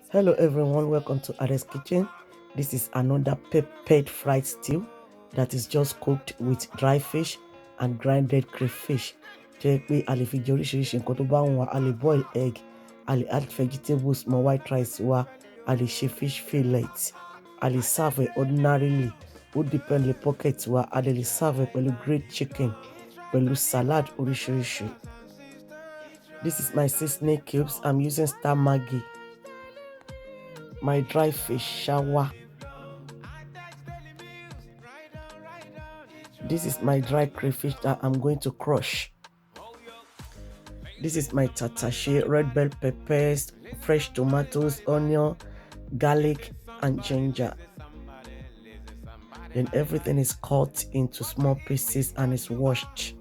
Hello everyone, welcome to Ade's Kitchen. This is another peppered fried stew that is just cooked with dry fish and grinded crayfish. Jẹ́ pé a lè fi jẹ oríṣiríṣi nǹkan tó bá wù wá. A lè boil egg, a lè add vegetables mọ́ white rice wa, a lè ṣe fish fillet, a lè serve ordinarily. Ó depend lè pocket wa, a lè serve pẹ̀lú grilled chicken, pẹ̀lú salad oríṣiríṣi. This is my seasoning cubes. I'm using Star Maggi. My dry fish shower. This is my dry crayfish that I'm going to crush. This is my tatashe, red bell peppers, fresh tomatoes, onion, garlic, and ginger. Then everything is cut into small pieces and is washed.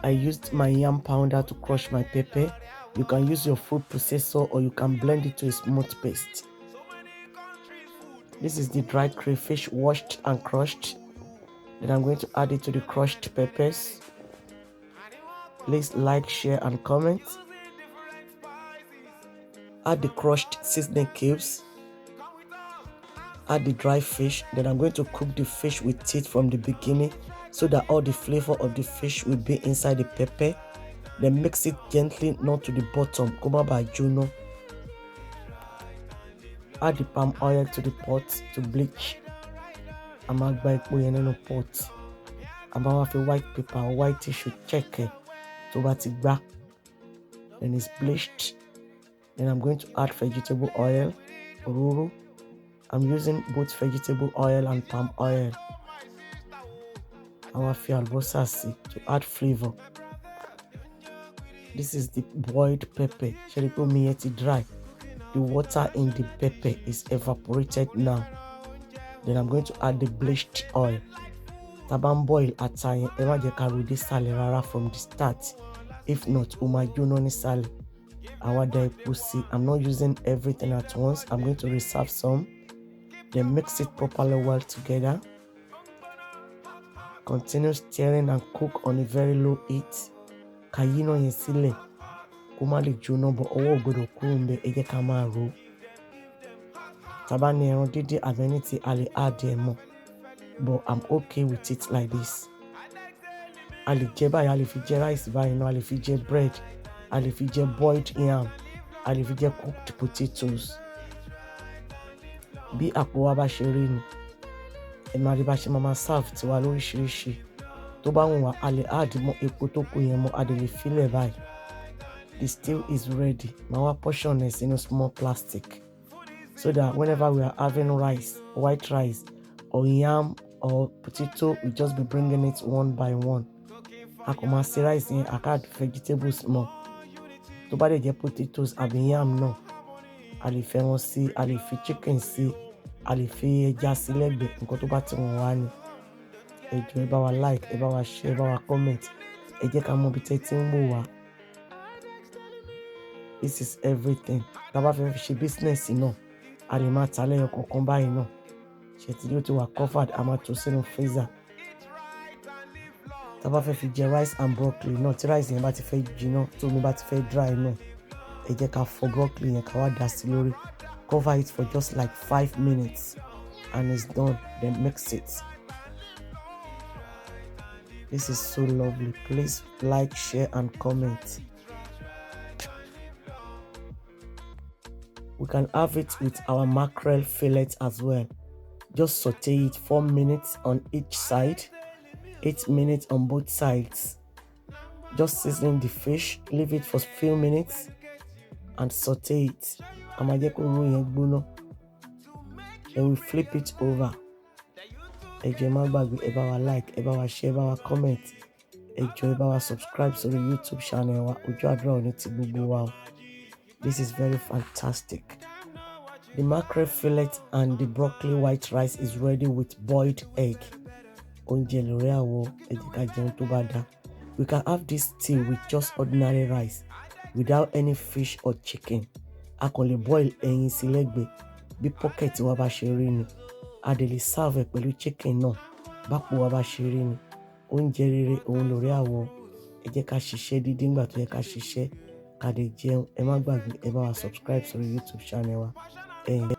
I used my yam pounder to crush my pepper. You can use your food processor or you can blend it to a smooth paste. This is the dried crayfish washed and crushed. Then I'm going to add it to the crushed peppers. Please like, share, and comment. Add the crushed seasoning cubes. Add the dry fish. Then I'm going to cook the fish with teeth from the beginning so that all the flavor of the fish will be inside the pepper. Then mix it gently, not to the bottom. Kuma by Juno. Add the palm oil to the pot to bleach. I'm going to put in a pot. I'm going to have white paper or white tissue. Check it. So that's it back. Then it's bleached. Then I'm going to add vegetable oil. Oruru. I'm using both vegetable oil and palm oil. I want to add flavor. This is the boiled pepper. Shall I put me dry? The water in the pepper is evaporated now. Then I'm going to add the bleached oil. Taban boil atayen ema je ka ro de sale rara from the start. If not, umajuno ni sale. Awada pussy. I'm not using everything at once. I'm going to reserve some. Then mix it properly well together. Continue stirring and cook on a very low heat. Kayino yen sile. Kuma le juno bo owo ogodo kuro nbe e je ka ma ro. Taba ni ẹran díndín àbẹ́nítì a lè add ẹ̀ mọ́. But I'm okay with it like this. A lè jẹ báyìí, a lè fi jẹ rice báyìí náà, a lè fi jẹ bread, a lè fi jẹ boiled yam, a lè fi jẹ cooked potatoes. Bí àpò wa bá ṣe rí ni, ẹ máa rí bá ṣe máa serve tiwa lóríṣiríṣi. Tó bá wù wá, a lè add mọ́ epo tó kù yẹn mọ́, a lè filẹ̀ báyìí. The stew is ready. Màá wá portion ẹ̀ sínú small plastic. So that whenever we are having rice, white rice, or yam, or potato, we just be bringing it one by one. I come see rice in, I add vegetables more. To bá dẹ̀ jẹ́ potatoes àbí yam náà, a lè fẹ́ wọn sí, a lè fi chicken sí, a lè fi ẹja sí lẹ́gbẹ̀ẹ́, nǹkan tó bá ti wù wá ni. Ẹ jọ̀ọ́ ẹ bá wa like, ẹ bá wa share, ẹ bá wa comment. Ẹ jẹ́ ká mọ̀ bí tẹ́ ti ń wò wá. This is everything. Tá bá fẹ́ fi ṣe business náà, a lè máa ta lẹ́yọ kọ̀ọ̀kan báyìí náà. Ṣé tí ó ti wà covered, a máa tó sínú freezer. Tá bá fẹ́ fi jẹ rice and broccoli náà, tí rice yẹn bá ti fẹ́ jiná, tí omi bá ti fẹ́ dry náà, ẹ jẹ́ ká fọ broccoli yẹn ká wá dà sí lórí. Cover it for just like 5 minutes and it's done. Then mix it. This is so lovely. Please like, share, and comment. We can have it with our mackerel fillet as well. Just saute it 4 minutes on each side, 8 minutes on both sides. Just seasoning the fish, leave it for a few minutes and saute it. Then we flip it over. Ẹ jọ̀ọ́ ẹ má gbàgbé, ẹ bá wa like, ẹ bá wa share, ẹ bá wa comment. Ẹ jọ̀ọ́ ẹ bá wa subscribe to the YouTube channel wa. Ojú àdúrà ò ní ti gbogbo wa o. This is very fantastic. The mackerel fillet and the broccoli white rice is ready with boiled egg. Oúnjẹ lórí àwọ̀, ẹ jẹ́ ká jẹun tó bá dá. We can have this stew with just ordinary rice without any fish or chicken. A kàn lè boil ẹyin sí lẹ́gbẹ̀ẹ́ bí pocket wa bá ṣe rí ni. A dẹ̀ lè serve pẹ̀lú chicken náà bápo wa bá ṣe rí ni. Oúnjẹ rere òun lórí àwọ̀. Ẹ jẹ́ ká ṣiṣẹ́ dídí nígbà tó yẹ ká ṣiṣẹ́. ká dé jẹun. Ẹ má gbàgbé ẹ bá wa subscribe sórí YouTube channel wa.